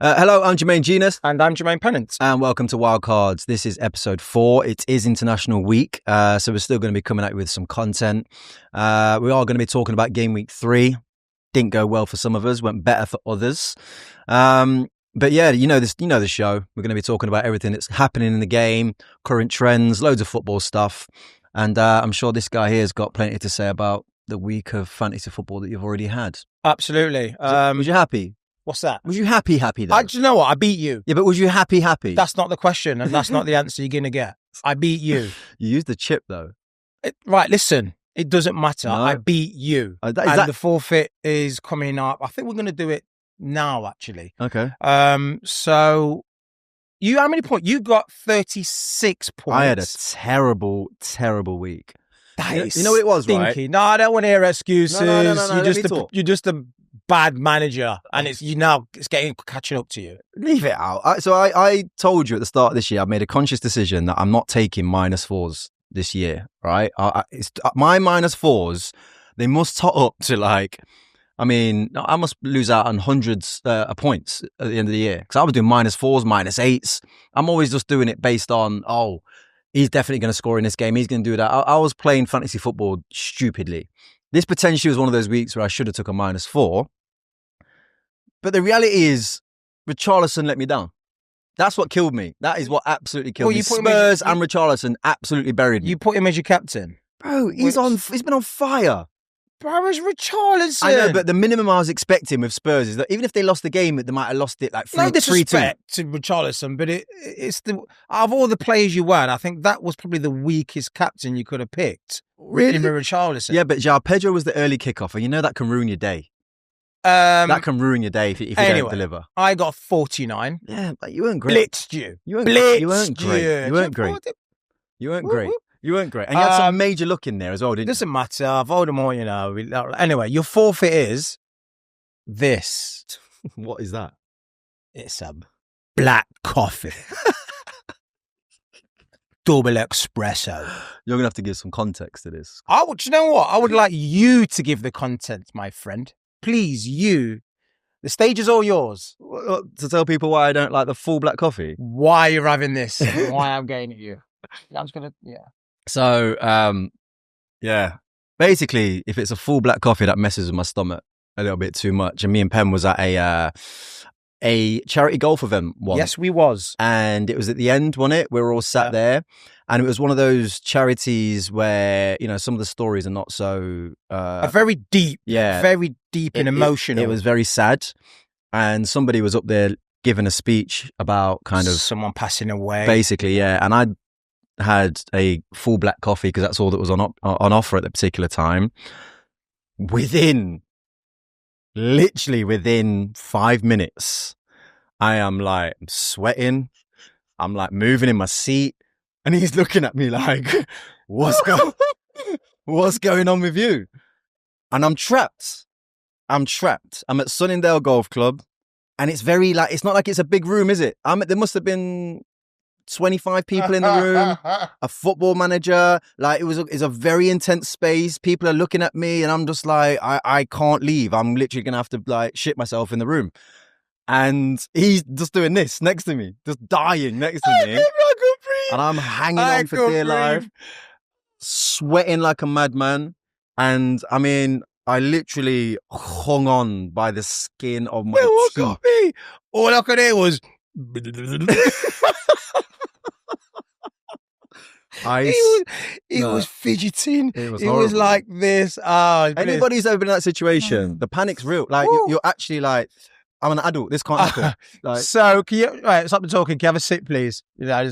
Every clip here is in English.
Hello, I'm Jermaine Jenas. And I'm Jermaine Pennant. And welcome to Wildcards. This is episode 4. It is International Week, so we're still going to be coming at you with some content. We are going to be talking about Gameweek 3. Didn't go well for some of us, went better for others. But yeah, you know the show. We're going to be talking about everything that's happening in the game, current trends, loads of football stuff. And I'm sure this guy here has got plenty to say about the week of fantasy football that you've already had. Absolutely. Was you happy? What's that? Was you happy though? Do you know what? I beat you. Yeah, but was you happy? That's not the question, and that's not the answer you're going to get. I beat you. You used the chip though. Right, listen. It doesn't matter. No. I beat you. The forfeit is coming up. I think we're going to do it now, actually. Okay. So, how many points? You got 36 points. I had a terrible week. You know what it was, stinky. right? No, I don't want to hear excuses. No. You're just a bad manager, and it's catching up to you. Leave it out. I told you at the start of this year, I made a conscious decision that I'm not taking -4s this year, right? My -4s, they must tot up to I must lose out on hundreds of points at the end of the year, because I was doing -4s, -8s. I'm always just doing it based on, he's definitely going to score in this game. He's going to do that. I was playing fantasy football stupidly. This potentially was one of those weeks where I should have took a -4. But the reality is, Richarlison let me down. That's what killed me. That is what absolutely killed me. Spurs and Richarlison absolutely buried me. You put him as your captain? Bro, he's been on fire. Bro, it's Richarlison. I know, but the minimum I was expecting with Spurs is that even if they lost the game, they might have lost it 3-2. No disrespect to Richarlison, but it's out of all the players you won, I think that was probably the weakest captain you could have picked. Really? Richarlison. Yeah, but João Pedro was the early kickoff, and you know that can ruin your day. That can ruin your day if you don't deliver. I got 49. Yeah, but you weren't great. Blitzed you. You weren't great. You weren't great. And you had some major luck in there as well, didn't you? Doesn't matter. Voldemort, Anyway, your forfeit is this. What is that? It's a black coffee. Double espresso. You're going to have to give some context to this. Do you know what? I would like you to give the content, my friend. Please, you. The stage is all yours. To tell people why I don't like the full black coffee? Why you're having this. Why I'm getting at you. I'm just going to, So, basically, if it's a full black coffee, that messes with my stomach a little bit too much. And me and Penn was at a charity golf event once. Yes, we was. And it was at the end, wasn't it? We were all sat there. And it was one of those charities where, some of the stories are not so... very deep and emotional. It was very sad. And somebody was up there giving a speech about kind of... someone passing away. Basically, yeah. And I had a full black coffee because that's all that was on offer at the particular time. Literally within 5 minutes, I am sweating. I'm moving in my seat. And he's looking at me like, what's going on with you? And I'm trapped. I'm at Sunningdale Golf Club. And it's very it's not like it's a big room, is it? There must have been 25 people in the room, a football manager. It's a very intense space. People are looking at me and I'm just I can't leave. I'm literally going to have to shit myself in the room. And he's just doing this next to me, just dying next to me. And I'm hanging on for dear life, sweating like a madman. And I literally hung on by the skin of my teeth. Got me? All I could hear was... He was fidgeting. It was like this. Anybody's ever been in that situation, the panic's real. You're actually I'm an adult. This can't happen. So, can you stop talking? Can you have a sip, please? I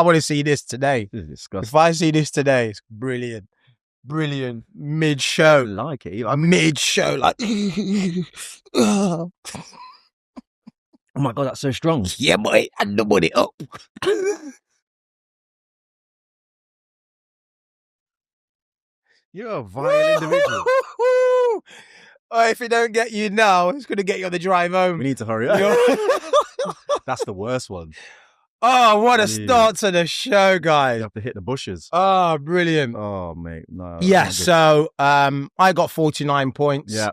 want to see this today. This is disgusting. If I see this today, it's brilliant. Mid-show. I like it. Mid-show, oh my God, that's so strong. Yeah, boy, and nobody up. You're a vile individual. If it don't get you now, it's going to get you on the drive home. We need to hurry up. That's the worst one. Oh, what a start to the show, guys. You have to hit the bushes. Oh, brilliant. Oh, mate. No. Yeah, so I got 49 points. Yeah.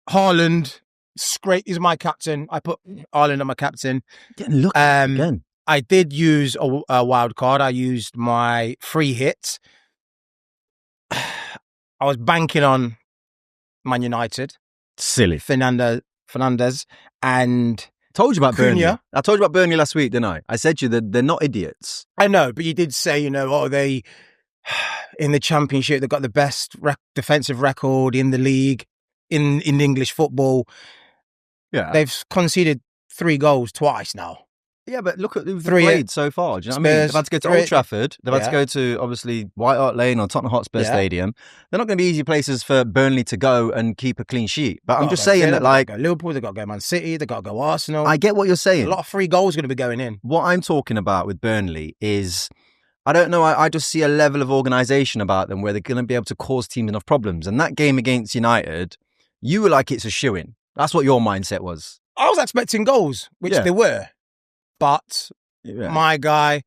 Haaland Scrape is my captain. I put Ireland on my captain. Look again. I did use a wild card. I used my free hit. I was banking on Man United. Silly. Fernandez and told you about Cunha. Burnley. I told you about Burnley last week, didn't I? I said to you that they're not idiots. I know, but you did say, they in the Championship they've got the best defensive record in the league in English football. Yeah, they've conceded 3 goals twice now. Yeah, but look at who they've played so far. Do you know what I mean? They've had to go to Old Trafford. They've had to go to, obviously, White Hart Lane or Tottenham Hotspur Stadium. They're not going to be easy places for Burnley to go and keep a clean sheet. But I'm just saying that, like... Liverpool, they've got to go Man City, they've got to go Arsenal. I get what you're saying. A lot of free goals going to be going in. What I'm talking about with Burnley is... I don't know, I just see a level of organisation about them where they're going to be able to cause teams enough problems. And that game against United, you were like, it's a shoo-in. That's what your mindset was. I was expecting goals, which they were. But... Yeah. My guy,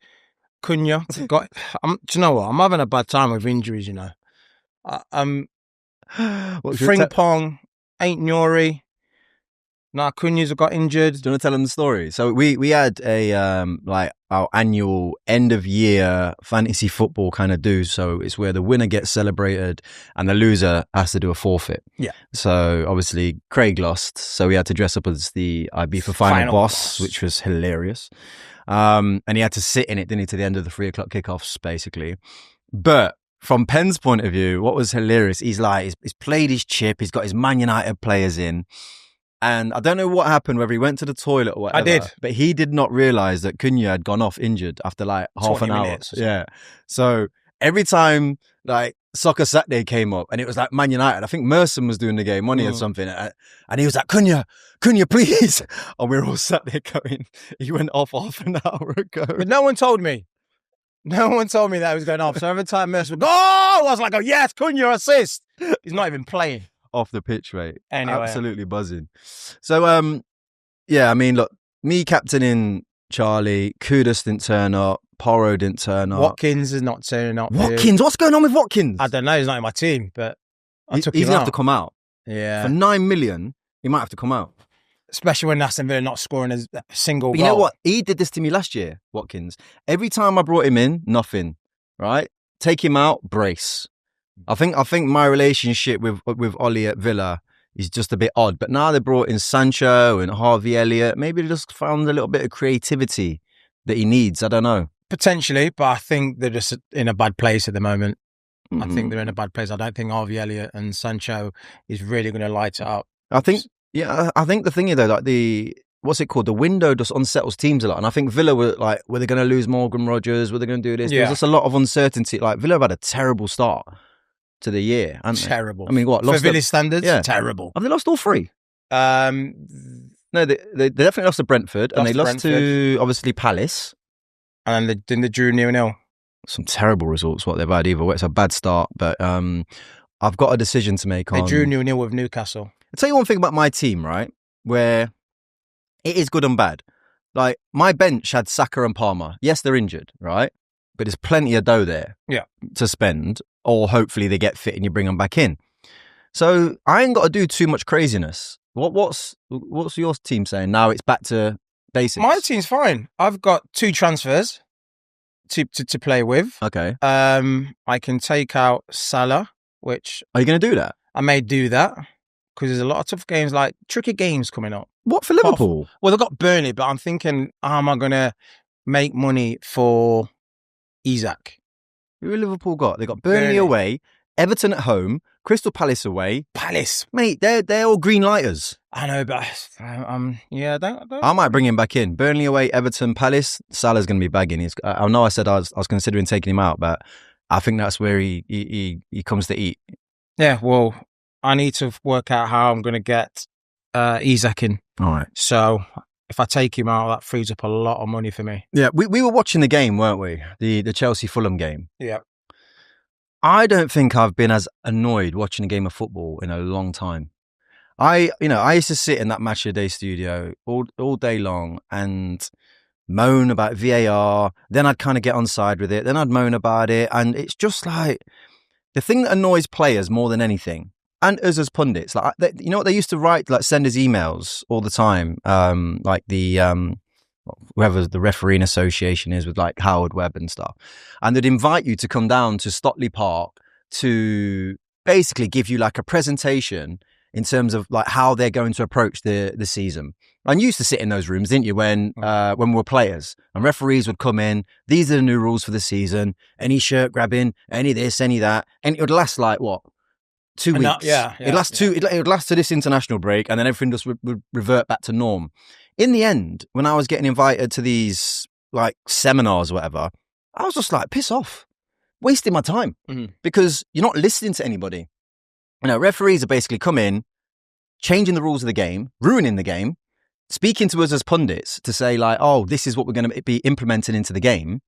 Cunha, do you know what? I'm having a bad time with injuries, Frimpong, ain't Nuri. Nah, Cunha's got injured. Do you want to tell them the story? So we had a our annual end of year fantasy football kind of do. So it's where the winner gets celebrated and the loser has to do a forfeit. Yeah. So obviously Craig lost, so we had to dress up as the IB for final boss, which was hilarious. And he had to sit in it, didn't he, to the end of the 3 o'clock kickoffs, basically. But from Penn's point of view, what was hilarious, he's played his chip, he's got his Man United players in. And I don't know what happened, whether he went to the toilet or whatever. I did. But he did not realise that Cunha had gone off injured after like half an hour. Yeah. So every time like Soccer Saturday came up and it was like Man United, I think Merson was doing the game, money or something. And he was like, Cunha, please. And we were all sat there going, he went off half an hour ago. But no one told me. No one told me that he was going off. So every time Merson would go, I was like, yes, Cunha assist. He's not even playing. Off the pitch, mate. Anyway. Absolutely buzzing. So, yeah, I mean, look, me captaining Charlie, Kudus didn't turn up, Porro didn't turn up. Watkins is not turning up. Watkins? What's going on with Watkins? I don't know. He's not in my team, but I took him out. He's going to have to come out. Yeah. For 9 million, he might have to come out. Especially when Aston Villa not scoring a single goal. You know what? He did this to me last year, Watkins. Every time I brought him in, nothing, right? Take him out, brace. I think my relationship with Ollie at Villa is just a bit odd. But now they brought in Sancho and Harvey Elliott. Maybe they just found a little bit of creativity that he needs. I don't know. Potentially, but I think they're just in a bad place at the moment. I think they're in a bad place. I don't think Harvey Elliott and Sancho is really going to light it up. I think the thing is though, like what's it called? The window just unsettles teams a lot. And I think Villa were like, were they going to lose Morgan Rogers? Were they going to do this? Yeah. There's just a lot of uncertainty. Like Villa have had a terrible start to the year. Terrible. I mean, what? For Villa standards? Yeah. Terrible. Have they lost all 3? No, they definitely lost to Brentford. And they lost to, obviously, Palace. And then they drew 0-0. Some terrible results, what they've had either way. It's a bad start. But I've got a decision to make on... They drew 0-0 with Newcastle. I'll tell you one thing about my team, right? Where it is good and bad. Like, my bench had Saka and Palmer. Yes, they're injured, right? But there's plenty of dough there to spend, or hopefully they get fit and you bring them back in. So I ain't got to do too much craziness. What's your team saying? Now it's back to basics. My team's fine. I've got 2 transfers to play with. Okay. I can take out Salah, which... Are you going to do that? I may do that, because there's a lot of tough games, like tricky games coming up. What, for Liverpool? Well, they've got Burnley, but I'm thinking, how am I going to make money for Isak? Who have Liverpool got? They got Burnley away, Everton at home, Crystal Palace away. Palace, mate, they're all green lighters. I know, but don't. I might bring him back in. Burnley away, Everton, Palace. Salah's going to be bagging. I know I said I was considering taking him out, but I think that's where he comes to eat. Yeah, well, I need to work out how I'm going to get Isak in. All right. So if I take him out, that frees up a lot of money for me. Yeah, we were watching the game, weren't we? The Chelsea Fulham game. Yeah. I don't think I've been as annoyed watching a game of football in a long time. I used to sit in that Match of the Day studio all day long and moan about VAR. Then I'd kind of get on side with it. Then I'd moan about it. And it's just like the thing that annoys players more than anything and us as pundits, like you know what they used to write, like send us emails all the time, like the whoever the refereeing association is with like Howard Webb and stuff, and they'd invite you to come down to Stockley Park to basically give you like a presentation in terms of like how they're going to approach the season. And you used to sit in those rooms, didn't you, when we were players and referees would come in. These are the new rules for the season. Any shirt grabbing, any this, any that, and it would last like what? 2 weeks. It would last to this international break, and then everything just would revert back to norm. In the end, when I was getting invited to these like seminars or whatever, I was just like, piss off, wasting my time because you're not listening to anybody. You know, referees are basically come in, changing the rules of the game, ruining the game, speaking to us as pundits to say like, oh, this is what we're going to be implementing into the game.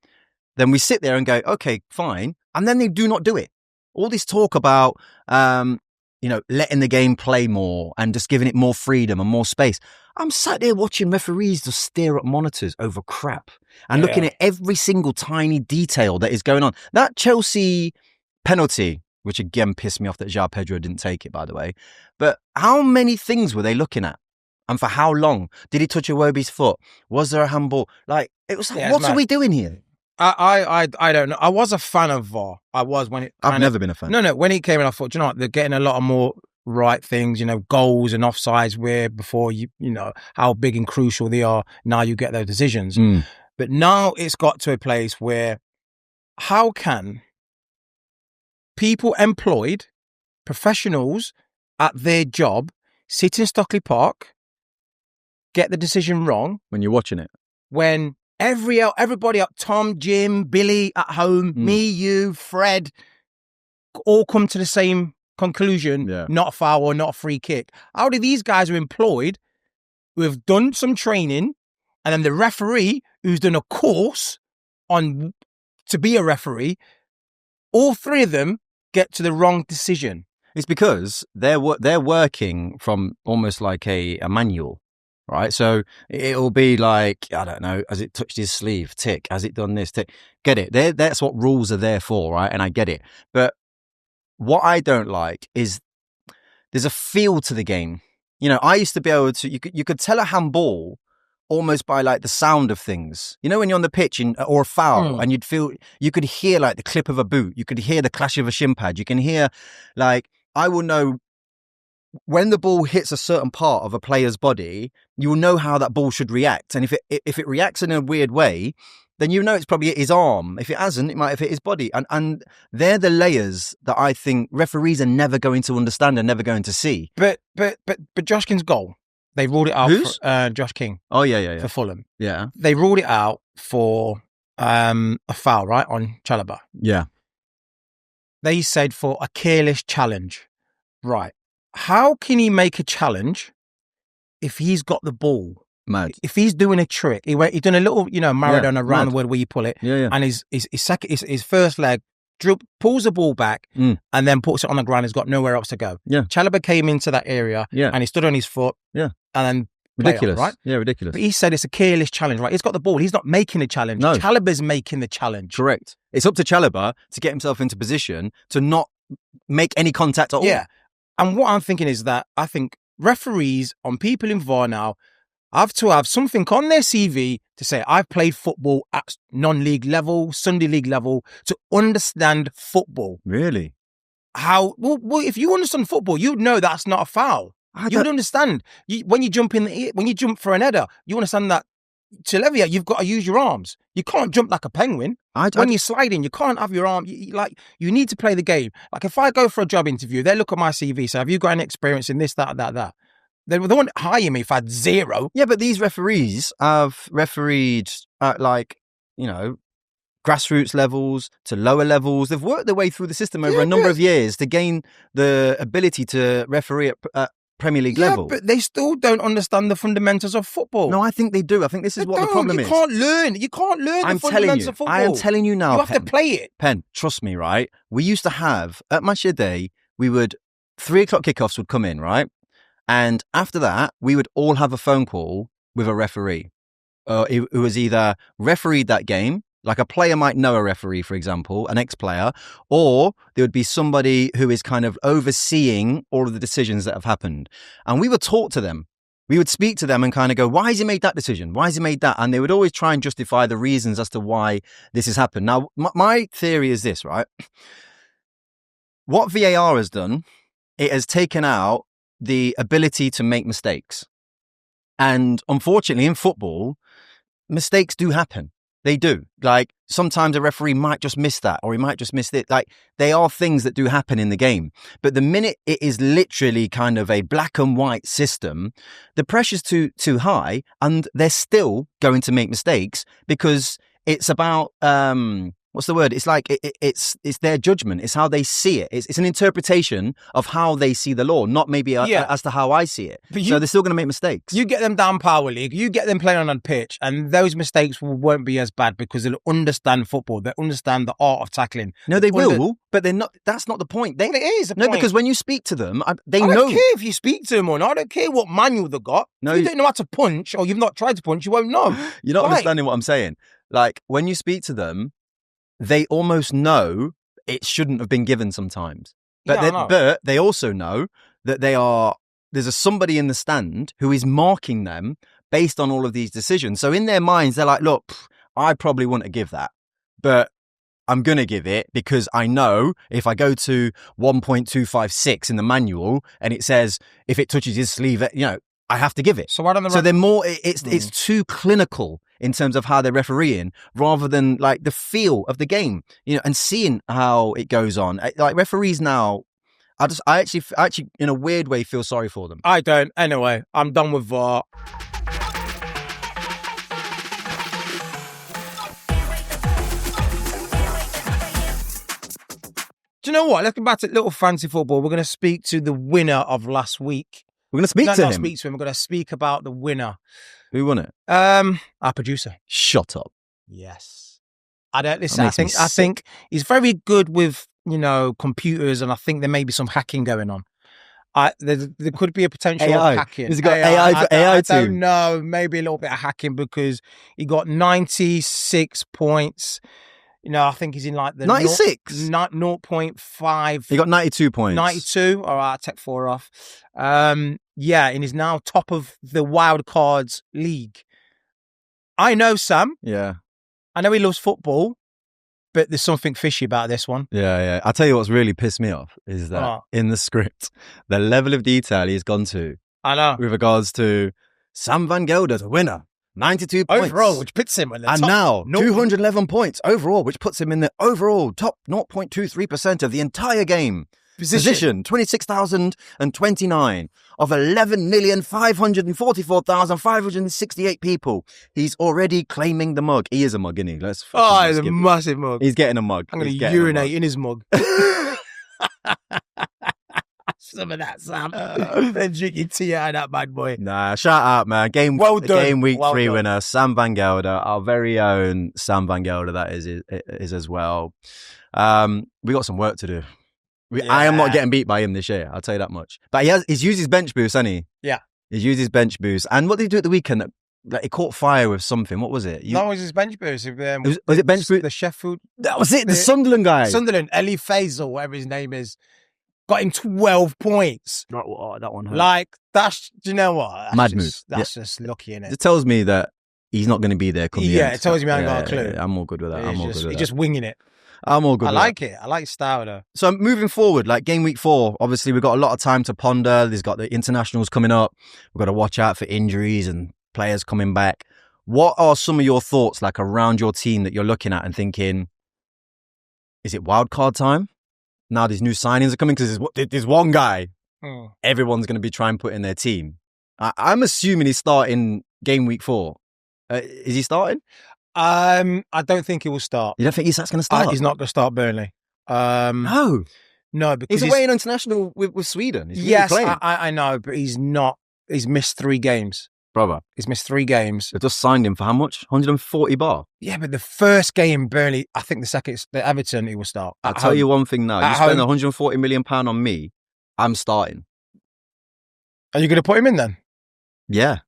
Then we sit there and go, okay, fine. And then they do not do it. All this talk about, letting the game play more and just giving it more freedom and more space. I'm sat there watching referees just stare at monitors over crap and looking at every single tiny detail that is going on. That Chelsea penalty, which again pissed me off that João Pedro didn't take it, by the way. But how many things were they looking at? And for how long? Did he touch Iwobi's foot? Was there a handball? Like, it was like, what are we doing here? I don't know. I was a fan of VAR. I was when it. I've never been a fan. No. When it came in, I thought, you know what? They're getting a lot of more right things. You know, goals and offsides where before you know how big and crucial they are. Now you get those decisions. But now it's got to a place where how can people employed, professionals at their job, sit in Stockley Park, get the decision wrong when you're watching it? When everybody up, Tom, Jim, Billy at home, me, you, Fred, all come to the same conclusion, not a foul or not a free kick. How do these guys who are employed, who have done some training, and then the referee who's done a course on to be a referee, all three of them get to the wrong decision? It's because they're working from almost like a manual. Right, so it'll be like, I don't know, has it touched his sleeve? Tick. Has it done this? Tick. Get it? That's what rules are there for, right? And I get it. But what I don't like is there's a feel to the game. You know, I used to be able to, you could tell a handball almost by like the sound of things. You know, when you're on the pitch or a foul and you could hear like the clip of a boot. You could hear the clash of a shin pad. You can hear like, I will know when the ball hits a certain part of a player's body, you will know how that ball should react. And if it reacts in a weird way, then you know it's probably hit his arm. If it hasn't, it might have hit his body. And they're the layers that I think referees are never going to understand and never going to see. But Josh King's goal, they ruled it out. Who's? For Josh King. Oh, yeah. For Fulham. Yeah. They ruled it out for a foul, right, on Chalobah. Yeah. They said for a careless challenge. Right. How can he make a challenge if he's got the ball? Mad. If he's doing a trick, he's done a little, Maradona around the world where you pull it, and his first leg pulls the ball back and then puts it on the ground. He's got nowhere else to go. Yeah. Chalobah came into that area and he stood on his foot. Yeah. And then ridiculous, right? Yeah, ridiculous. But he said it's a careless challenge, right? He's got the ball. He's not making the challenge. No. Chalobah's making the challenge. Correct. It's up to Chalobah to get himself into position to not make any contact at all. Yeah. And what I'm thinking is that I think referees on people in VAR now have to have something on their CV to say, I've played football at non-league level, Sunday league level, to understand football. Really? Well, if you understand football, you'd know that's not a foul. You would understand. When you jump for an header, you understand that to leviate, you've got to use your arms. You can't jump like a penguin. When you're sliding, you can't have your arm. You need to play the game. Like if I go for a job interview, they look at my CV, say, have you got any experience in this, that? They won't hire me if I had zero. Yeah, but these referees have refereed at grassroots levels to lower levels. They've worked their way through the system over a number of years to gain the ability to referee at Premier League level. But they still don't understand the fundamentals of football. No, I think they do. I think this is what the problem is. You can't learn the fundamentals of football. I am telling you now, you have to play it. Pen, trust me, right? We used to have, at Match of the Day, 3:00 kickoffs would come in, right? And after that, we would all have a phone call with a referee who was either refereed that game, Like a player might know a referee, for example, an ex-player, or there would be somebody who is kind of overseeing all of the decisions that have happened. And we would talk to them. We would speak to them and kind of go, why has he made that decision? Why has he made that? And they would always try and justify the reasons as to why this has happened. Now, my theory is this, right? What VAR has done, it has taken out the ability to make mistakes. And unfortunately, in football, mistakes do happen. They do. Like, sometimes a referee might just miss that, or he might just miss it. Like, they are things that do happen in the game. But the minute it is literally kind of a black and white system, the pressure's too high, and they're still going to make mistakes because it's about what's the word? It's like it's their judgment. It's how they see it. It's an interpretation of how they see the law, not maybe as to how I see it. So they're still going to make mistakes. You get them down Power League, you get them playing on a pitch, and those mistakes won't be as bad because they'll understand football. They understand the art of tackling. No, they will, but they're not. That's not the point. It is the point. No, because when you speak to them, they know. I don't care if you speak to them or not. I don't care what manual they got. No, if you don't know how to punch, or you've not tried to punch, you won't know. You're not understanding what I'm saying. Like, when you speak to them, they almost know it shouldn't have been given sometimes. But they also know that there's somebody in the stand who is marking them based on all of these decisions. So in their minds, they're like, look, I probably wouldn't give that, but I'm going to give it because I know if I go to 1.256 in the manual and it says if it touches his sleeve, I have to give it. So they're more, it's too clinical in terms of how they're refereeing rather than like the feel of the game, and seeing how it goes on. Like referees now, I actually in a weird way feel sorry for them. I don't. Anyway, I'm done with VAR. Do you know what? Let's go back to little fancy football. We're going to speak to the winner of last week. We're going to speak to him. Not speak to him. We're going to speak about the winner. Who won it? Our producer. Shut up. Yes. I don't listen. I think he's very good with computers, and I think there may be some hacking going on. There could be a potential of hacking. Has he got AI too? I don't know. Maybe a little bit of hacking because he got 96 points. I think he's in like the 96? 0.5. He got 92 points. 92. All right, I'll take 4 off. And he's now top of the Wildcards League. I know Sam. Yeah. I know he loves football, but there's something fishy about this one. Yeah. I'll tell you what's really pissed me off is that in the script, the level of detail he's gone to. I know. With regards to Sam van Gelder's a winner. 92 points. Overall, which puts him in the top. And now, 211 points overall, which puts him in the overall top 0.23% of the entire game. Position 26,029 of 11,544,568 people. He's already claiming the mug. He is a mug, isn't he? He's a massive mug. He's getting a mug. I'm going to urinate in his mug. Some of that, Sam. Then drink your tea out of that bad boy. Nah, shout out, man. Game week 3 winner, Sam van Gelder, our very own Sam van Gelder, that is as well. We got some work to do. I am not getting beat by him this year, I'll tell you that much. But he's used his bench boost, hasn't he? Yeah. He's used his bench boost. And what did he do at the weekend? Like, it caught fire with something. What was it? That was his bench boost. Was it bench boost? The Sheffield. That was it. The Sunderland guy. Sunderland, Ellie Faisal, whatever his name is. Got him 12 points. That one hurt. Like, do you know what? Mad move. That's just lucky, innit? It tells me that he's not going to be there come the end. It tells me I ain't got a clue. Yeah, I'm all good with that. He's just winging it. I'm all good I like it. I like his style, though. So moving forward, like game week 4, obviously we've got a lot of time to ponder. There's got the internationals coming up. We've got to watch out for injuries and players coming back. What are some of your thoughts like around your team that you're looking at and thinking, is it wildcard time? Now these new signings are coming because there's one guy everyone's going to be trying to put in their team. I'm assuming he's starting game week 4. Is he starting? I don't think he will start. You don't think Isak's going to start? He's not going to start Burnley. No, because he's away in international with Sweden. Yes, I know, but he's not. He's missed 3 games. Brother. He's missed 3 games. They just signed him for how much? 140 bar? Yeah, but the first game, Burnley, I think the Everton, he will start. I'll tell you one thing now. You spend £140 million on me, I'm starting. Are you going to put him in then? Yeah.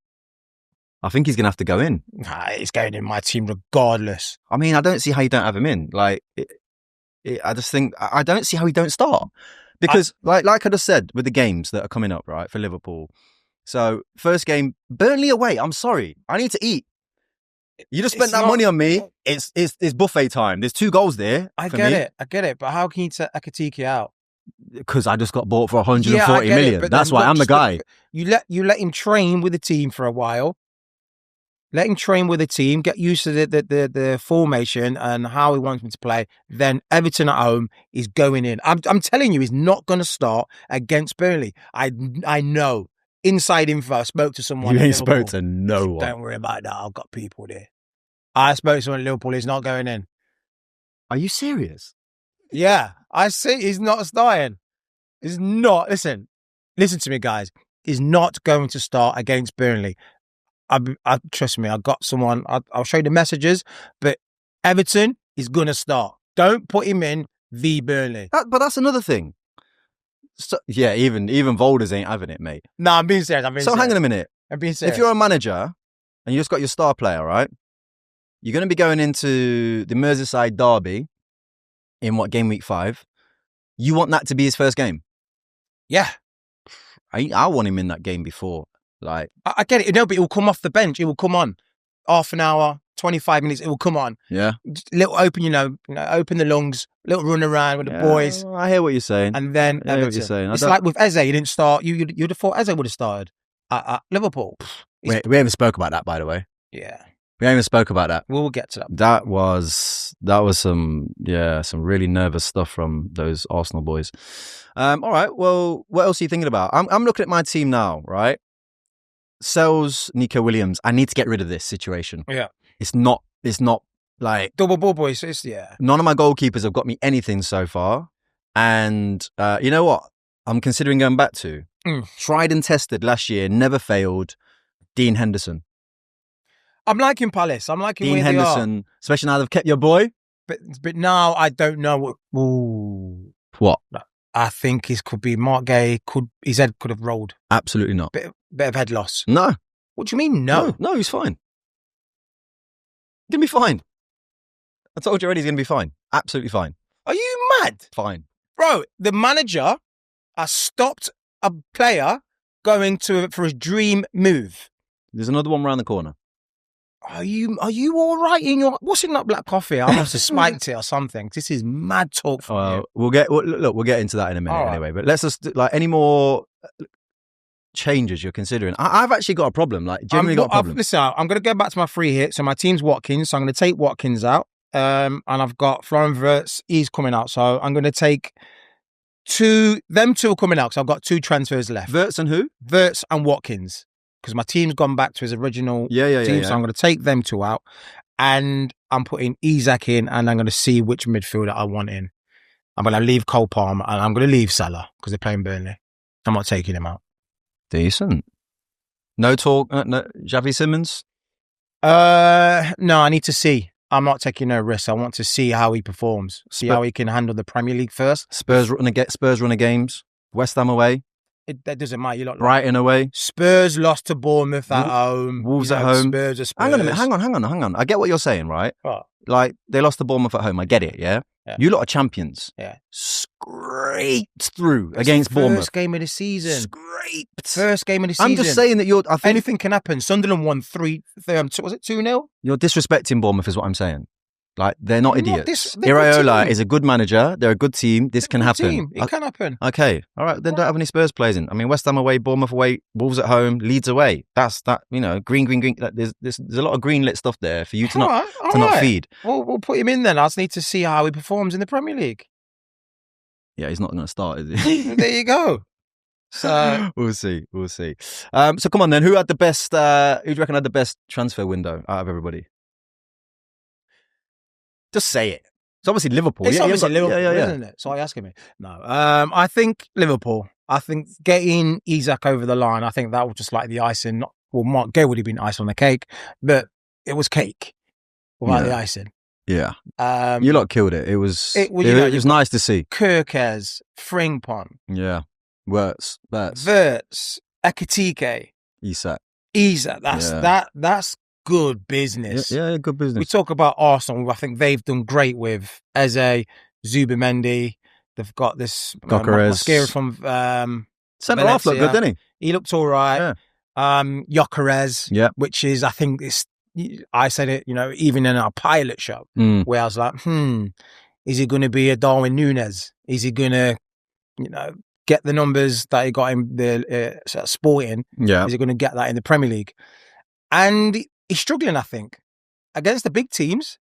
I think he's going to have to go in. Nah, he's going in my team regardless. I mean, I don't see how you don't have him in. Like, I just think I don't see how he don't start because, like I just said, with the games that are coming up, right, for Liverpool. So first game, Burnley away. I'm sorry, I need to eat. You just spent that money on me. It's buffet time. There's 2 goals there. I get it. But how can you take Ekitike out? Because I just got bought for 140 million. That's why I'm the guy. You let him train with the team for a while. Let him train with the team, get used to the formation and how he wants him to play. Then Everton at home is going in. I'm telling you, he's not going to start against Burnley. I know. Inside info, I spoke to someone. You ain't spoke to no one. Don't worry about that. I've got people there. I spoke to someone at Liverpool. He's not going in. Are you serious? Yeah, I see. He's not starting. He's not. Listen to me, guys. He's not going to start against Burnley. I trust me. I got someone. I'll show you the messages. But Everton is going to start. Don't put him in the Burnley. But that's another thing. So, yeah, even Volders ain't having it, mate. No, I'm being serious. So hang on a minute. I'm being serious. If you're a manager and you just got your star player, right? You're going to be going into the Merseyside derby in game week 5. You want that to be his first game? Yeah. I want him in that game before. Like, I get it. No, but it will come off the bench. It will come on. Half an hour, 25 minutes, it will come on. Yeah. Just little open, open the lungs, little run around with the boys. I hear what you're saying. And then I hear what you're saying. It's like with Eze, he didn't start. You'd have thought Eze would have started at Liverpool. We haven't spoke about that, by the way. Yeah. We haven't even spoke about that. We'll get to that. That was some really nervous stuff from those Arsenal boys. All right. Well, what else are you thinking about? I'm looking at my team now, right? Sells Nico Williams. I need to get rid of this situation. Yeah. It's not like double ball boys. None of my goalkeepers have got me anything so far. And you know what? I'm considering going back to tried and tested last year, never failed. Dean Henderson. I'm liking Palace. I'm liking Dean where Henderson, they are. Especially now they've kept your boy. But now I don't know What? I think this could be Marc Guehi. His head could have rolled. Absolutely not. Bit of head loss. No. What do you mean no? No, he's fine. He's going to be fine. I told you already he's going to be fine. Absolutely fine. Are you mad? Fine. Bro, the manager has stopped a player going for his dream move. There's another one around the corner. Are you all right in your... What's in that black coffee? I must have spiked it or something. This is mad talk from you. We'll get into that in a minute anyway. But let's just, any more changes you're considering? I've actually got a problem. Genuinely got a problem. Listen, I'm going to go back to my free hit. So my team's Watkins. So I'm going to take Watkins out. And I've got Florian Wirtz. He's coming out. So I'm going to take them two are coming out. So I've got 2 transfers left. Wirtz and who? Wirtz and Watkins. Because my team's gone back to his original team. So I'm going to take them 2 out. And I'm putting Isak in. And I'm going to see which midfielder I want in. I'm going to leave Cole Palmer. And I'm going to leave Salah. Because they're playing Burnley. I'm not taking him out. Decent. No talk. No, Xavi Simons? No, I need to see. I'm not taking no risks. I want to see how he performs. See how he can handle the Premier League first. Spurs run of games. West Ham away. That doesn't matter. Brighton away. Spurs lost to Bournemouth at home. Wolves at home. Spurs are Spurs. Hang on a minute. Hang on. I get what you're saying, right? What? They lost to Bournemouth at home. I get it, yeah? You lot are champions. Yeah. Scraped through against Bournemouth. First game of the season. Scraped. First game of the season. I'm just saying that anything can happen. Sunderland won 3, was it 2-0? You're disrespecting Bournemouth is what I'm saying. They're not idiots. They're Iraola is a good manager. They're a good team. This can happen. It can happen. Okay. All right. Then don't have any Spurs players in. I mean, West Ham away, Bournemouth away, Wolves at home, Leeds away. That's that, green. There's a lot of green lit stuff there for you to not feed. We'll put him in then. I just need to see how he performs in the Premier League. Yeah, he's not going to start, is he? There you go. So we'll see. So come on then. Who had the best, who do you reckon had the best transfer window out of everybody? Just say it. It's obviously Liverpool. It's obviously Liverpool, isn't it? So are you asking me? No. I think Liverpool. I think getting Isak over the line, I think that was just like the icing. Marc Guehi would have been icing on the cake, but it was cake without the icing. Yeah. You lot killed it. It was nice to see. Gyökeres, Frimpong. Yeah. Wirtz, Ekitike. Isak. Isak, that's good business. Yeah, good business. We talk about Arsenal. I think they've done great with Eze, Zubimendi. They've got this Gyökeres from centre half looked good, didn't he? He looked all right. Yeah. Gyökeres, which is, I think, I said it, even in our pilot show, where I was like, is he going to be a Darwin Núñez? Is he going to, get the numbers that he got in the Sporting? Yeah. Is he going to get that in the Premier League? And he's struggling, I think, against the big teams.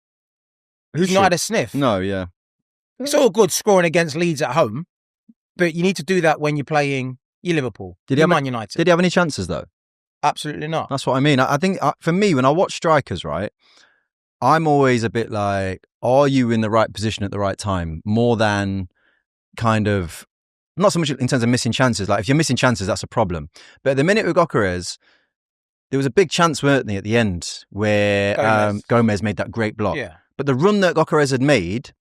He's not had a sniff. No, yeah. It's all good scoring against Leeds at home, but you need to do that when you're playing your Liverpool, Man United. Did he have any chances, though? Absolutely not. That's what I mean. I think, for me, when I watch strikers, right, I'm always a bit like, are you in the right position at the right time? More than kind of, not so much in terms of missing chances. Like, if you're missing chances, that's a problem. But at the minute with Gyökeres, there was a big chance, weren't there, at the end, where Gomez made that great block. Yeah. But the run that Gyökeres had made,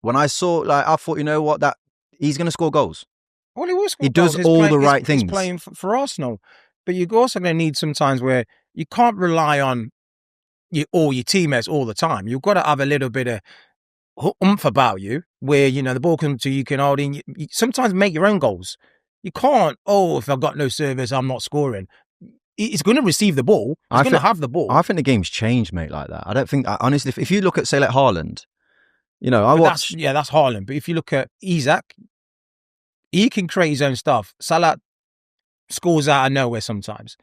when I saw, I thought, you know what, that he's going to score goals. Well, he will score He goals. does all the right things. He's playing for Arsenal. But you're also going to need some times where you can't rely on all your teammates all the time. You've got to have a little bit of oomph about you where, the ball comes to you, can hold in. You sometimes make your own goals. You can't, if I've got no service, I'm not scoring. He's going to receive the ball. He's going to have the ball. I think the game's changed, mate, like that. I don't think, honestly, if you look at, say, like Haaland, I watch... That's Haaland. But if you look at Isak, he can create his own stuff. Salah scores out of nowhere sometimes.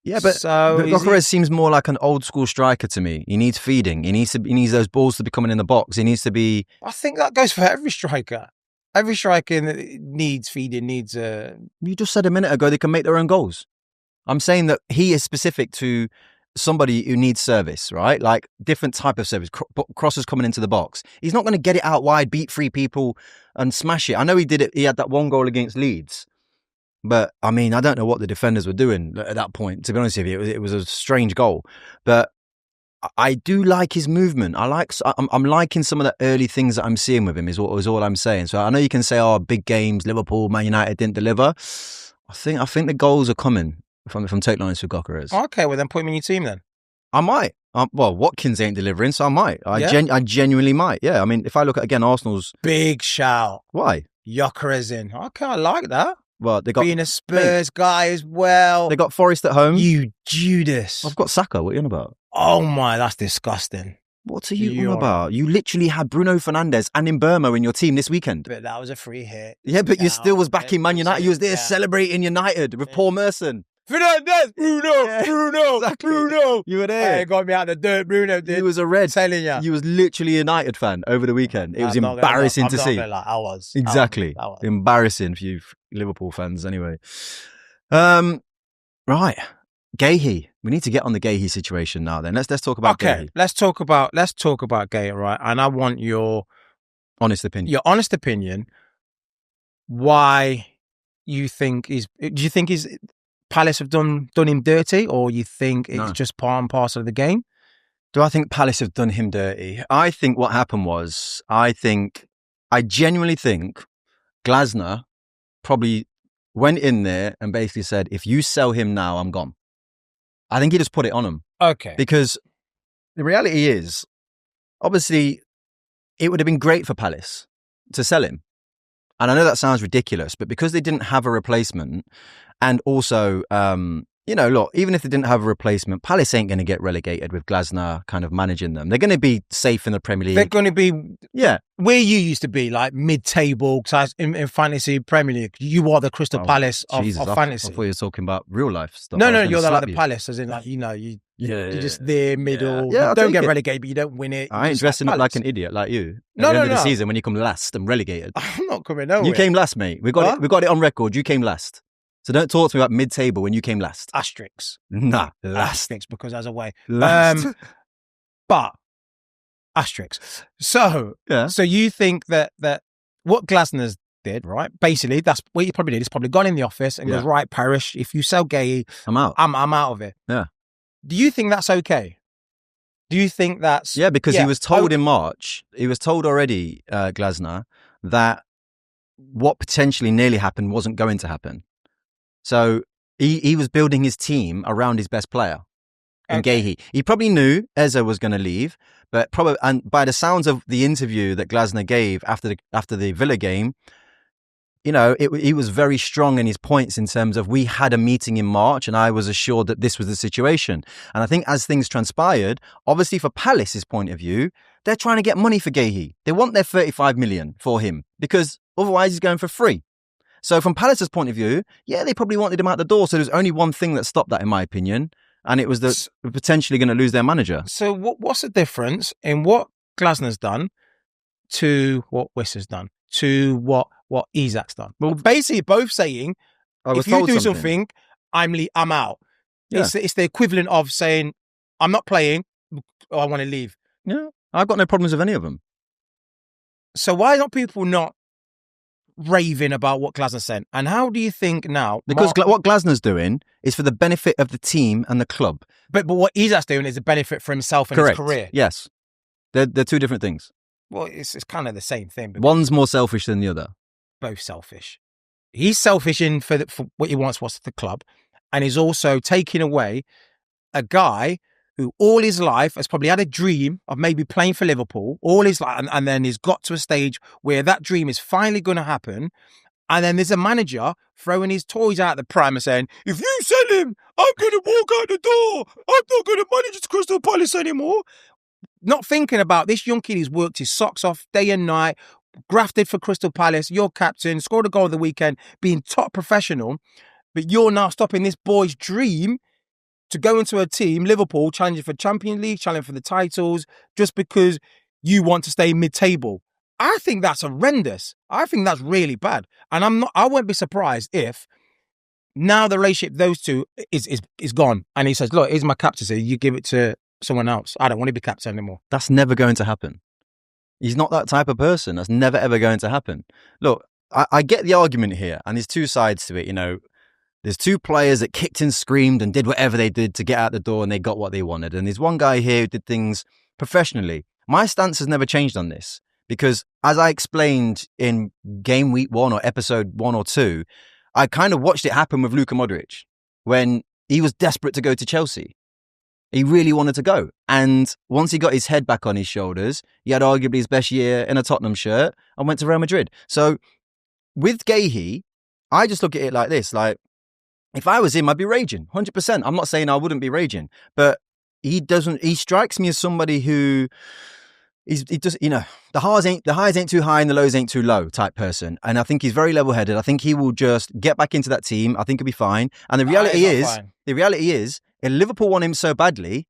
Yeah, but Gyökeres seems more like an old school striker to me. He needs feeding. He needs those balls to be coming in the box. He needs to be... I think that goes for every striker. Every striker needs feeding, needs... You just said a minute ago they can make their own goals. I'm saying that he is specific to somebody who needs service, right? Like different type of service. Crosses coming into the box. He's not going to get it out wide, beat three people and smash it. I know he did it. He had that one goal against Leeds. But, I mean, I don't know what the defenders were doing at that point. To be honest with you, it was a strange goal. But I do like his movement. I'm liking some of the early things that I'm seeing with him is all I'm saying. So I know you can say, big games, Liverpool, Man United didn't deliver. I think the goals are coming, if I'm totally honest with Gyökeres. Okay, well then put him in your team then. I might. Watkins ain't delivering, so I might. I genuinely might. Yeah, I mean, if I look at, again, Arsenal's... Big shout. Why? Gyökeres in. Okay, I like that. Well, they got being a Spurs guy as well. They got Forest at home. You Judas. I've got Saka. What are you on about? Oh my, that's disgusting. What are you on about? You literally had Bruno Fernandes and Mbeumo in your team this weekend. But that was a free hit. Yeah, but you still was backing Man United. You was there celebrating United with Paul Merson. Fernandes, Bruno, exactly. Bruno. You were there. Hey, got me out of the dirt, Bruno did. You was a red. Telling you. You was literally a United fan over the weekend. It was embarrassing to see. I was. Exactly. I was. Embarrassing for you Liverpool fans anyway. Right. Guehi. We need to get on the Guehi situation now then. Let's talk about Guehi. Let's talk about Guehi, right? And I want your honest opinion. Your honest opinion. Why you think do you think Palace have done him dirty, or you think it's just part and parcel of the game? Do I think Palace have done him dirty? I think what happened was, I genuinely think Glasner probably went in there and basically said, if you sell him now, I'm gone. I think he just put it on him. Okay. Because the reality is, obviously, it would have been great for Palace to sell him. And I know that sounds ridiculous, but because they didn't have a replacement, and also, look, even if they didn't have a replacement, Palace ain't going to get relegated with Glasner kind of managing them. They're going to be safe in the Premier League. They're going to be where you used to be, like mid-table. Because in fantasy Premier League, you are the Crystal Palace of fantasy. I thought you were talking about real life stuff. No, you're like the Palace, as in like you're just there, middle. Yeah, you don't get relegated, but you don't win it. I ain't dressing up like an idiot like you. No, at the end of the season when you come last and relegated. I'm not coming nowhere. You came last, mate. We got it on record. You came last. So don't talk to me about mid-table when you came last. Asterisks. Nah, last. Asterisks, because as a way. Last. But asterisks. So you think that what Glasner's did, right? Basically, that's what he probably did. He's probably gone in the office and goes, right, Parish, if you sell Guehi, I'm out. I'm out of it. Yeah. Do you think that's okay? Do you think that's... Yeah, because he was told in March, he was told already, Glasner, that what potentially nearly happened wasn't going to happen. So he was building his team around his best player in Guehi. He probably knew Eze was going to leave, but probably, and by the sounds of the interview that Glasner gave after the Villa game, you know, he was very strong in his points in terms of we had a meeting in March and I was assured that this was the situation. And I think as things transpired, obviously for Palace's point of view, they're trying to get money for Guehi. They want their 35 million for him because otherwise he's going for free. So from Palace's point of view, yeah, they probably wanted him out the door. So there's only one thing that stopped that, in my opinion. And it was that we're potentially going to lose their manager. So what's the difference in what Glasner's done to what Wiss has done to what Isak's done? Well, basically both saying, if you do something, I'm out. Yeah. It's the equivalent of saying, I'm not playing, or I want to leave. Yeah, I've got no problems with any of them. So why are people not raving about what Glasner said? And how do you think now? Because what Glasner's doing is for the benefit of the team and the club. But what Isak's doing is a benefit for himself and his career. Yes. They're two different things. Well, it's kind of the same thing. One's more selfish than the other. Both selfish. He's selfish for what he wants was the club. And he's also taking away a guy who all his life has probably had a dream of maybe playing for Liverpool, all his life, and then he's got to a stage where that dream is finally going to happen. And then there's a manager throwing his toys out the pram and saying, if you sell him, I'm going to walk out the door. I'm not going to manage at Crystal Palace anymore. Not thinking about this young kid who's worked his socks off day and night, grafted for Crystal Palace, your captain, scored a goal of the weekend, being top professional, but you're now stopping this boy's dream to go into a team, Liverpool, challenging for Champions League, challenging for the titles, just because you want to stay mid-table. I think that's horrendous. I think that's really bad. And I won't be surprised if now the relationship of those two is gone. And he says, look, here's my captaincy. You give it to someone else. I don't want to be captain anymore. That's never going to happen. He's not that type of person. That's never, ever going to happen. Look, I get the argument here, and there's two sides to it. You know, there's two players that kicked and screamed and did whatever they did to get out the door, and they got what they wanted. And there's one guy here who did things professionally. My stance has never changed on this because, as I explained in Game Week 1 or episode 1 or 2, I kind of watched it happen with Luka Modric when he was desperate to go to Chelsea. He really wanted to go. And once he got his head back on his shoulders, he had arguably his best year in a Tottenham shirt and went to Real Madrid. So with Guehi, I just look at it like this. Like, if I was him, I'd be raging, 100%. I'm not saying I wouldn't be raging, but he strikes me as somebody who he just, you know, the highs ain't too high and the lows ain't too low type person. And I think he's very level-headed. I think he will just get back into that team. I think he'll be fine. And the reality is, if Liverpool want him so badly,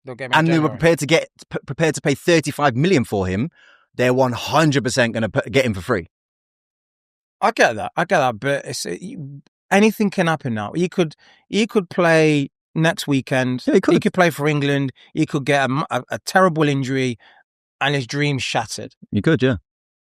and they were prepared to pay 35 million for him, they're 100% going to get him for free. I get that, but anything can happen now. He could play next weekend. Yeah, he could play for England. He could get a terrible injury, and his dreams shattered. You could, yeah.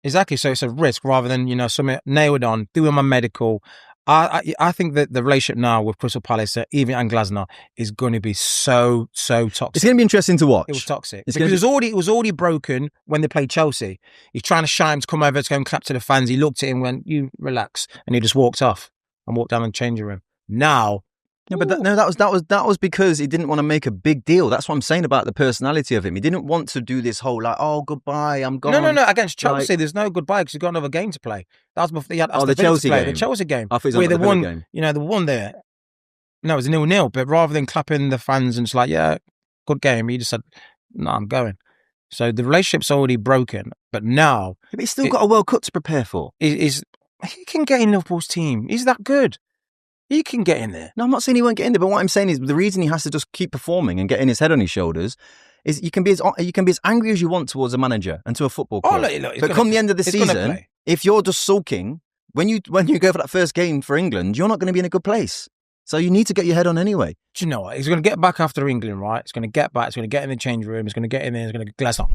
Exactly. So it's a risk rather than, you know, something nailed on, doing my medical. I think that the relationship now with Crystal Palace, even and Glasner, is going to be so toxic. It's going to be interesting to watch. It was toxic because it was already broken when they played Chelsea. He's trying to shine him to come over to go and clap to the fans. He looked at him and went, "You relax," and he just walked off and walked down the changing room. Now. No, but that was because he didn't want to make a big deal. That's what I'm saying about the personality of him. He didn't want to do this whole like, oh, goodbye, I'm gone. No. Against Chelsea, there's no goodbye because he's got another game to play. That was before he had the Chelsea game. The Chelsea game. I thought it was the Villa game. You know, the one there. No, it was 0-0. But rather than clapping the fans and just like, yeah, good game, he just said, no, I'm going. So the relationship's already broken. But now, but he's still got a World Cup to prepare for. He can get in Liverpool's team. He's that good. He can get in there. No, I'm not saying he won't get in there, but what I'm saying is the reason he has to just keep performing and getting his head on his shoulders is you can be as angry as you want towards a manager and to a football club. But come the end of the season, if you're just sulking, when you go for that first game for England, you're not going to be in a good place. So you need to get your head on anyway. Do you know what? He's going to get back after England, right? He's going to get back. He's going to get in the change room. He's going to get in there. He's going to glass up.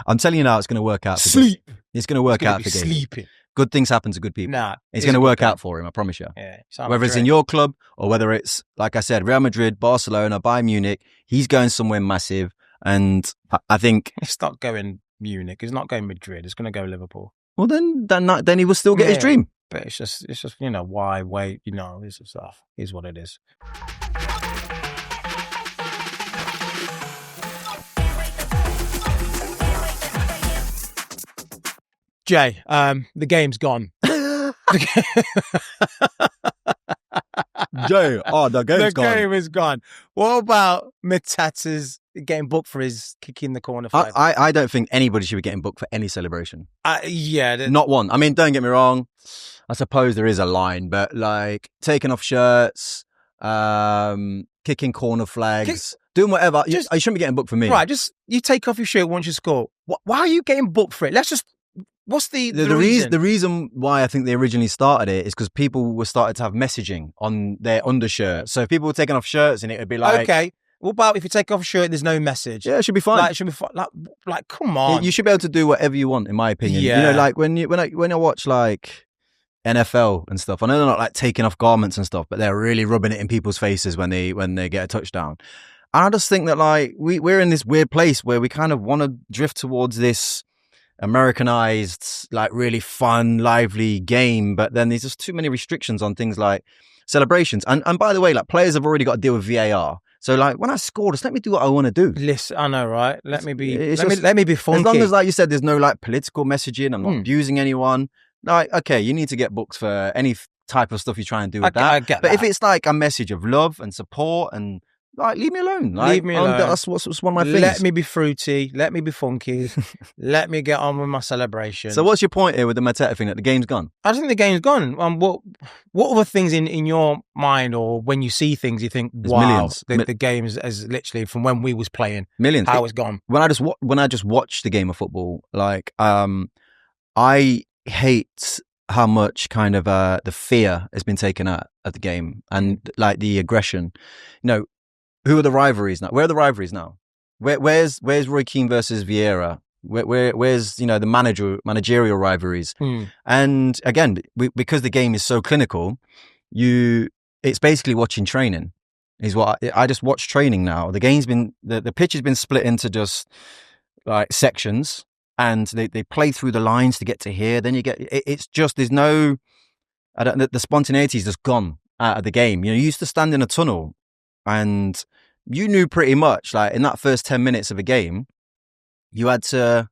I'm telling you now, it's going to work out. Sleep. It's going to work out for Guehi. Sleeping. Good things happen to good people. Nah, it's going to work out for him, I promise you. Yeah, whether it's in your club or whether it's, like I said, Real Madrid, Barcelona, Bayern Munich, he's going somewhere massive. And I think... It's not going Munich. It's not going Madrid. It's going to go Liverpool. Well, then he will still get his dream. But it's just why wait? This stuff is what it is. Jay, the game's gone. Jay, the game's gone. The game is gone. What about Matata's getting booked for his kick in the corner flag? I don't think anybody should be getting booked for any celebration. Not one. I mean, don't get me wrong. I suppose there is a line, but like taking off shirts, kicking corner flags, doing whatever. You shouldn't be getting booked for me. Right, just you take off your shirt once you score. Why are you getting booked for it? What's the reason? The reason why I think they originally started it is because people were started to have messaging on their undershirt. So if people were taking off shirts and it would be like... Okay, what about if you take off a shirt, there's no message? Yeah, it should be fine. Like, it should be fine. Like, come on. You should be able to do whatever you want, in my opinion. Yeah. Like when I watch like NFL and stuff, I know they're not like taking off garments and stuff, but they're really rubbing it in people's faces when they get a touchdown. And I just think that like we're in this weird place where we kind of want to drift towards this Americanized, like really fun, lively game, but then there's just too many restrictions on things like celebrations. And by the way, like players have already got to deal with VAR. So like when I score, just let me do what I want to do. Listen, I know, right? Let me be funky. As long as, like you said, there's no like political messaging, I'm not abusing anyone. Like, okay, you need to get booked for any type of stuff you try and do with that. I get but that. If it's like a message of love and support and like, leave me alone. Like, leave me alone. That's what's one of my things. Let me be fruity. Let me be funky. Let me get on with my celebration. So what's your point here with the Mateta thing, that the game's gone? I think the game's gone. What other things in your mind, or when you see things, you think, wow, the game is literally from when we was playing. Millions. How it's gone. When I just watch the game of football, like, I hate how much kind of the fear has been taken out of the game and like the aggression. Who are the rivalries now? Where are the rivalries now? Where's Roy Keane versus Vieira? Where's the managerial rivalries? And again, because the game is so clinical, it's basically watching training. Is what I just watch training now. The game's been the pitch has been split into just like sections, and they play through the lines to get to here. Then you get it's just there's no the spontaneity is just gone out of the game. You used to stand in a tunnel. And you knew pretty much, like in that first 10 minutes of a game, you had to,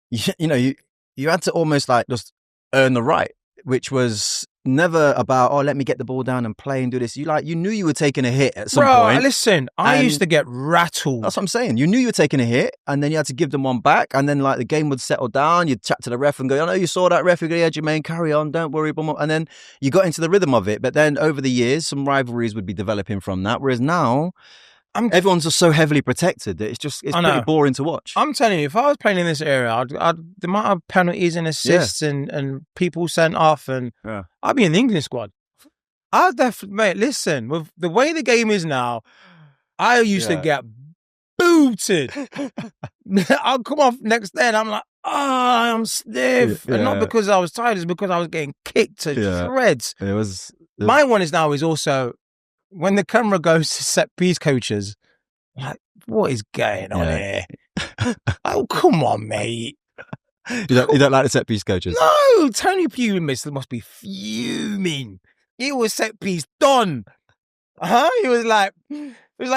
you had to almost like just earn the right, which was never about, let me get the ball down and play and do this. You knew you were taking a hit at some point. Listen, I used to get rattled. That's what I'm saying. You knew you were taking a hit, and then you had to give them one back, and then like the game would settle down. You'd chat to the ref and go, I know you saw that ref. You go, yeah, Jermaine, carry on, don't worry. And then you got into the rhythm of it. But then over the years, some rivalries would be developing from that. Whereas now, everyone's just so heavily protected that it's pretty boring to watch. I'm telling you, if I was playing in this area, the amount of penalties and assists and people sent off, and I'd be in the England squad. I'd definitely, mate, listen, with the way the game is now, I used to get booted. I'll come off next day and I'm like, I'm stiff. And not because I was tired, it's because I was getting kicked to shreds. My one is also, when the camera goes to set piece coaches, like, what is going on here? Oh, come on, mate. You don't like the set piece coaches? No, Tony Pulis must be fuming. He was set piece done. He was like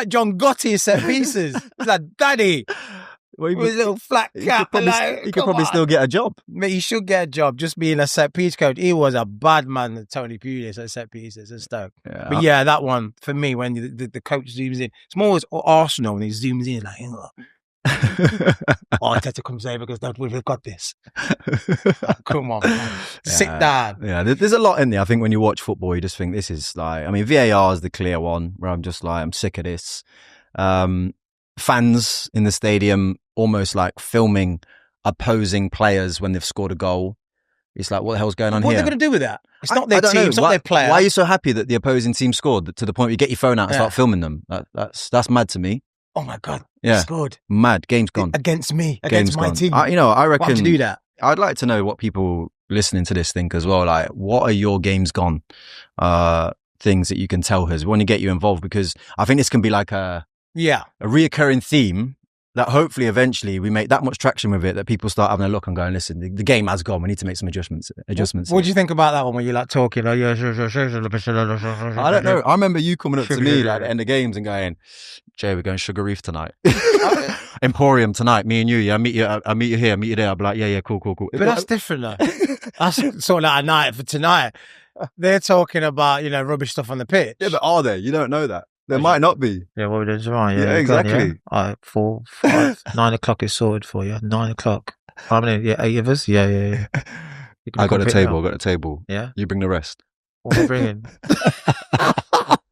John Gotti set pieces. He's like, Daddy. With his little flat cap. He could probably still get a job. Mate, he should get a job just being a set piece coach. He was a bad man, Tony Pulis, at set pieces and Stoke. Yeah. But yeah, that one, for me, when the coach zooms in, it's more as Arsenal when he zooms in, like, Arteta comes over because we've got this. Come on, man. Sit down. Yeah, there's a lot in there. I think when you watch football, you just think this is like, I mean, VAR is the clear one where I'm just like, I'm sick of this. Fans in the stadium almost like filming opposing players when they've scored a goal. It's like, what the hell's going on here? What are they going to do with that? It's not their team, it's not their player. Why are you so happy that the opposing team scored to the point where you get your phone out and start filming them? That's mad to me. Oh my God, he scored. Mad, game's gone. Against me, against my team. I reckon... Why would you do that? I'd like to know what people listening to this think as well. Like, what are your games gone things that you can tell us? We want to get you involved, because I think this can be like a reoccurring theme that hopefully eventually we make that much traction with it that people start having a look and going, listen, the game has gone. We need to make some adjustments. What do you think about that one when you're like talking? I don't know. I remember you coming up to me like at the end of games and going, Jay, we're going Sugar Reef tonight. Emporium tonight, me and you. Yeah, I'll meet you here, meet you there. I'll be like, yeah, cool. But that's different though. That's sort of like a night for tonight. They're talking about, rubbish stuff on the pitch. Yeah, but are they? You don't know that. There might not be. Yeah, well, that's right. Yeah, exactly. All right, 4, 5, 9 o'clock is sorted for you. 9 o'clock. How many? Yeah, 8 of us? Yeah. I got a table. Yeah? You bring the rest. What am I bringing?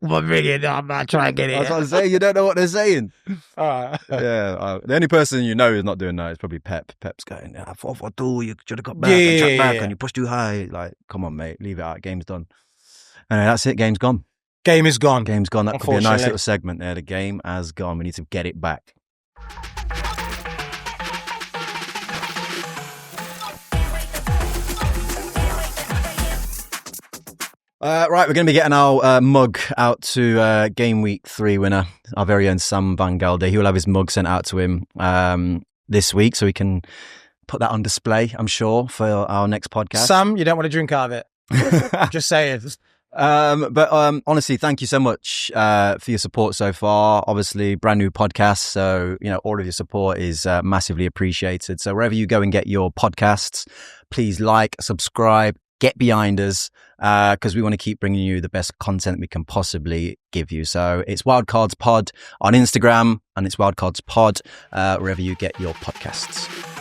What am I bringing? I'm not trying to get it. That's what I'm saying. You don't know what they're saying. All right. Yeah. The only person you know who's not doing that is probably Pep. Pep's going, 4-4-2, you should have got back and track back and you pushed too high. Like, come on, mate. Leave it out. Game's done. Anyway, that's it. Game's gone. Game is gone. Game's gone. That could be a nice little segment there. The game has gone. We need to get it back. Right, we're going to be getting our mug out to Game Week 3 winner, our very own Sam Van Gelder. He will have his mug sent out to him this week so we can put that on display, I'm sure, for our next podcast. Sam, you don't want to drink out of it. Just saying. But honestly, thank you so much for your support so far. Obviously, brand new podcast, so all of your support is massively appreciated. So wherever you go and get your podcasts, please like, subscribe, get behind us, because we want to keep bringing you the best content we can possibly give you. So it's Wildcards Pod on Instagram, and it's Wildcards Pod wherever you get your podcasts.